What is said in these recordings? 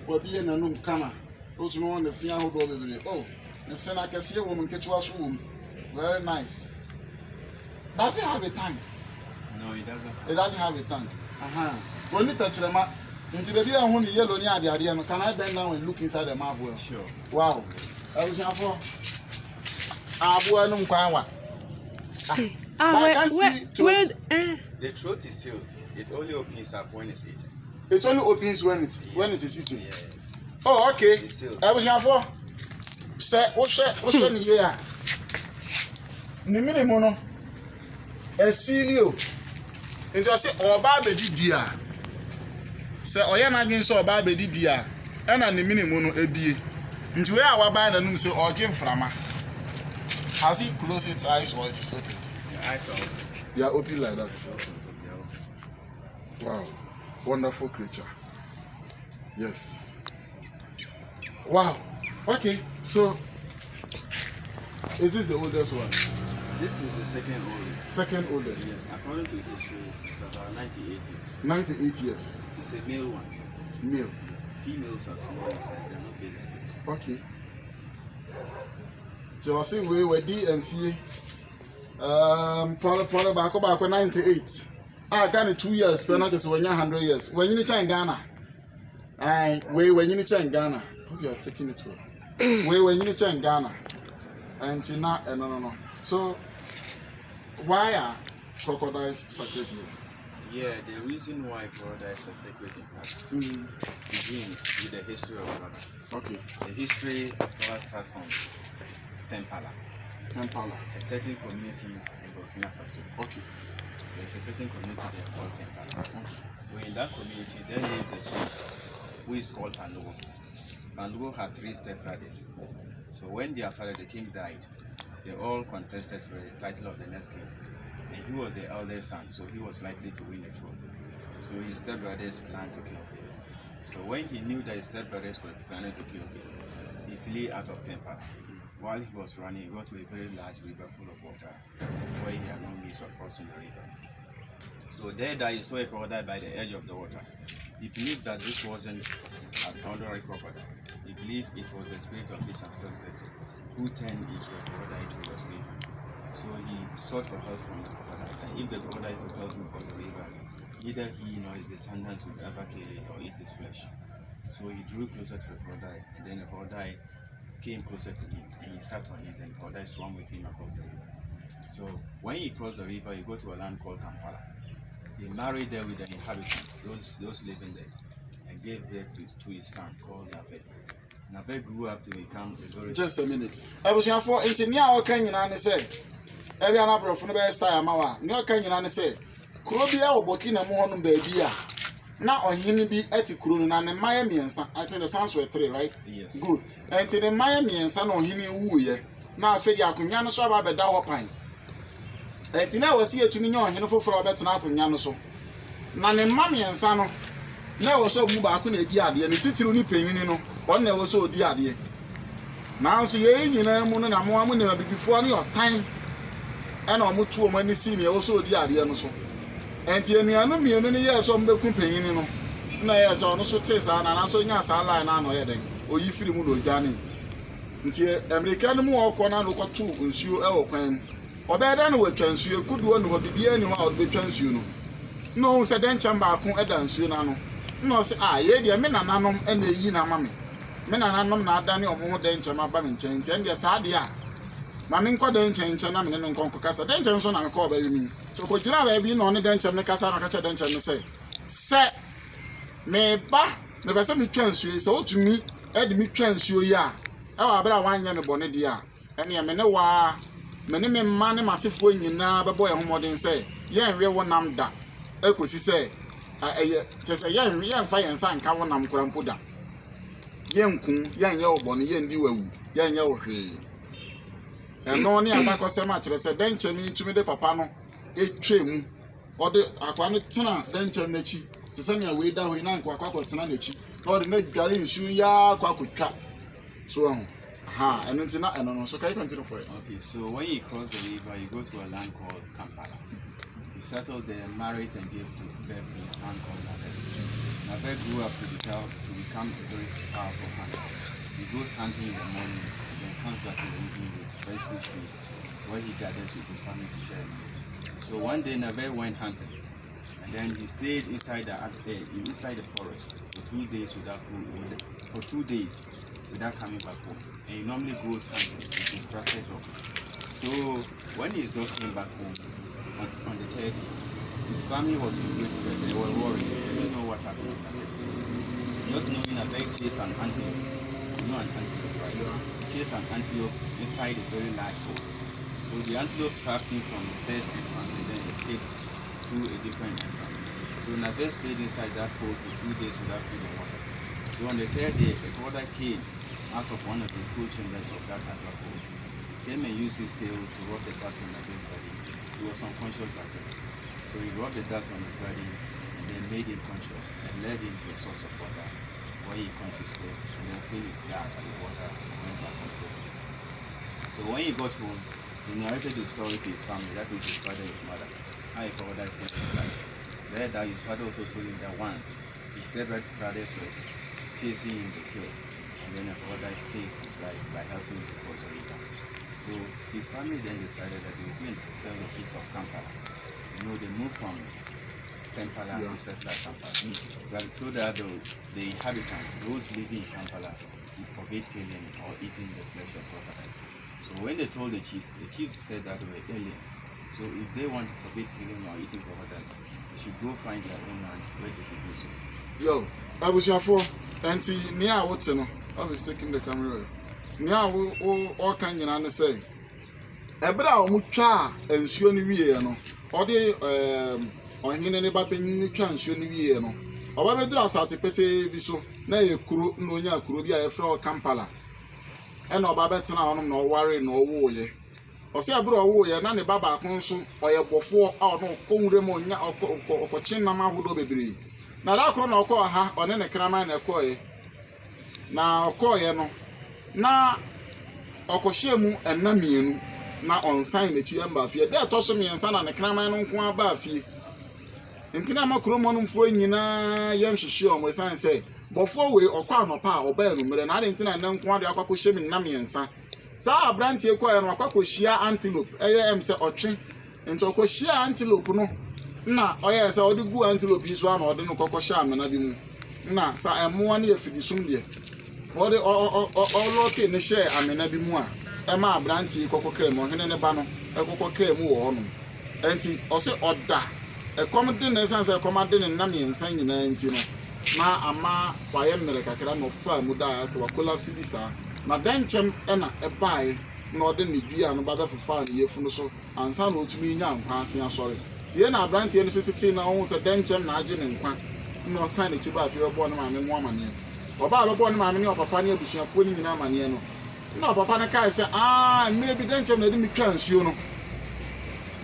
will be in a room, Kama. Those who want to see how go over. Oh, the son I can see a woman catch wash room. Very nice. Does it have a tank? No, it doesn't. It doesn't have a tank. When you touch them up, into the beer on the yellow near the idea, can I bend down and look inside the mouth? Well, Sure. Wow. I was here for Abuanum Kawa. The throat is sealed. It only opens up when it's eaten. It only opens when it is eaten. Yeah. Oh, okay. It's sealed. I was here for say, what's the year? The minimum a seal. And just say, oh, Baby dear. Say, oh, you're not against so Baby dear. And the minimum a be. Into where our band and say, oh, Jim Frama. Has he closed its eyes or it is open? Your eyes are open. They are open like that. Wow. Wonderful creature. Yes. Wow. Okay. So, is this the oldest one? This is the second oldest. Second oldest? Yes. According to history, it's about 98 years. 98 years. It's a male one. Male. Females are small in size. They're not big like this. Okay. So I see we were D and Fee. Probably back 98. Ghana 2 years, but not just when you're 100 years. When you need in Ghana, when you need in Ghana, oh, you are taking it well. When you need in Ghana, and now, no. So, why are crocodiles sacred here? Yeah, the reason why crocodiles are sacred in Ghana begins with the history of Ghana. Okay. The history of Ghana starts from Tempala. A certain community in Burkina Faso. Okay. There's a certain community there called Tempala. So in that community, there lives a prince who is called Pandugo. Pandugo had 3 stepbrothers. So when their father, the king, died, they all contested for the title of the next king. And he was the eldest son, so he was likely to win the throne. So his stepbrothers planned to kill him. So when he knew that his stepbrothers were planning to kill him, he flee out of Tempala. While he was running, he got to a very large river full of water, where he had no means of crossing the river. So there he saw a crocodile by the edge of the water. He believed that this wasn't an ordinary crocodile. He believed it was the spirit of his ancestors who turned each crocodile into a slave. So he sought for help from the crocodile, and if the crocodile could help him cross the river, neither he nor his descendants would ever kill it or eat its flesh. So he drew closer to the crocodile, and then the crocodile came closer to him, and he sat on it, and the crocodile swam with him across the river. So when he crossed the river, he go to a land called Kampala. He married there with the inhabitants, those living there, and gave birth to his son called Nave. Nave grew up to become a very... Just a minute. I was here for engineer or Kenyan and say, every another from the best time, Mawa, no Kenyan and say, Kurobia or Burkina Mohon baby. Now on him be etikurun and Miami and Son. I think the sons were 3, right? Yes. Good. And to the Miami and Son on him woo ye. Now Fedia Kunyano so about the Dawa Pine. And Tina was here to me on him for a better up in Yanoso. Nane Mammy and Sano. Never so Mubakun a diadi and the tituni penino, or never so diadi. Now see you know, Moon and Amoamun before your time. And on much many senior also diadi and so. And Tiana me any years on the companion. No, yes, on also taste and also yes, I lie now, or you feel Mudo Johnny. Until American more corner look at 2 and shoe airplane. Or better than we can see a good one would be anyone out the chance, you know. No, said then Chamba con Edans, you know. No, say, yeah, dear men and Anum and the Yina Mammy. Men and Anum not done or more than Chama Bamin change, and yes, I Mammy called the change and I'm in Concasa, then Johnson and call me. So could you have been on the bench of the Casaraca bench and say, Sir, me ba, never send me chance you, so to me, Ed me chance you, ya. Our brother 1 year bonnet, dear. And ya men wa, many men money massive when you now, but boy, more than say, yeah, real one nam da. Echo, she say, just a young fire and son, Kawanam Kurampuda. Young Kun, young yo bonny, young you, young yo he. And no near back so much, I said, then me to me the papano. A trim or the Aquanitina, then Chernechi, to send me away down in Aquacotanchi, or the next garden shoe ya quack. So, and it's not, and so can you continue for it? Okay, so when you cross the river, you go to a land called Kampala. He settled there, married, and gave birth to a son called Nave. Nave grew up to become a very powerful hunter. He goes hunting in the morning and then comes back in the evening with fresh fish meat, where he gathers with his family to share meat. So one day Nave went hunting, and then he stayed inside the forest for 2 days without food, for 2 days without coming back home. And he normally goes hunting with his trusted dog. So when his dog came back home on the third day, his family was in great fear. They were worried. They didn't know what happened. Not knowing that they chased an antelope. You know an antelope, right? Yeah. Chased an antelope inside a very large hole. So the antelope trapped him from the first entrance and then escaped through a different entrance. So Nave stayed inside that hole for 2 days without food and water. So on the third day, a brother came out of one of the cool chambers of that antelope hole. Came and used his tail to rub the dust on Nave's body. He was unconscious back then. So he rubbed the dust on his body and then made him conscious and led him to a source of water where he quenched his thirst and then filled his gag at the water and went back home safely. So when he got home, he narrated the story to his family, that is his father and his mother, how he covered his life. There that his father also told him that once his step-brothers were chasing him to kill, and then the brother saved his life by helping him to cross the river. So his family then decided that they would go and tell the chief of Kampala. You know, they moved from Kampala to settle at Kampala. So that the inhabitants, those living in Kampala, would forbid killing or eating the flesh of crocodiles. So when they told the chief said that they were aliens. So if they want to forbid killing or eating crocodiles, they should go find their own land where they can do so. Yo, I was your for anti near what's no. I was taking the camera. Now all can you say? Ebra mutwa ensuo ni wie no. Ode ohene ne ba penni twa ensuo ni wie no. Oba bedura asate pete bi so na ye kuro na onya kuro bi a ye fra Kampala. E na oba betena honom na oware na owo ye. Ose abro owo ye na ne baba akon so oye bofo a ono konwure mo nya okochi nam ahodo bebre. Na da kuro na okọ ha one ne kraman na ekoye. Na okoye no na okohyemu enamienu na onsan na chi amba afie de to so miensa na ne kraman no nko aba afie ntina makro monum fo nyina yam hihye o mo san se bofo we okwa anopa a oba enumere na ade ntina na nko ade akwakohye mi na miensa sa abrantie kwa no akwakohia antelope em se otwe nto kohia antelope no na oye se odi gu antelope so na ode no kokohya amena bi mu na sa emo na yefidisum de ode loke ne share amena bi mu a ema abrantie kokoka mu hene ne ba no ekokoka mu wo no enti ose oda ekomde na esanse ekomade ne nam yensan nyina enti no na ama waye mere kakra no fa mu da ase wa collapse bi sa na denchem na ebae na ode ne dua no ba be fefa na yefu no so ansa na otumi nya nkwa ase asori tie na abrantie no so titi na wo se denchem na age ne nkwa na osan ne chiba afie bo no ma me mu amane oba abebo no ma me ne opapa ne abusuafo ni nyina amane no na opapa ne kai se mmire bi denchem na di mi twa nsuo no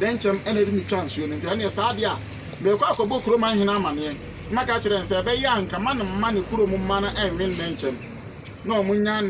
denchem ena di mi twa nsuo no nti ane sa ade a me kwa akobo kuro ma hina amane maka kire nse be ya nka ma ne kuro mu ma na enwe denchem na omunya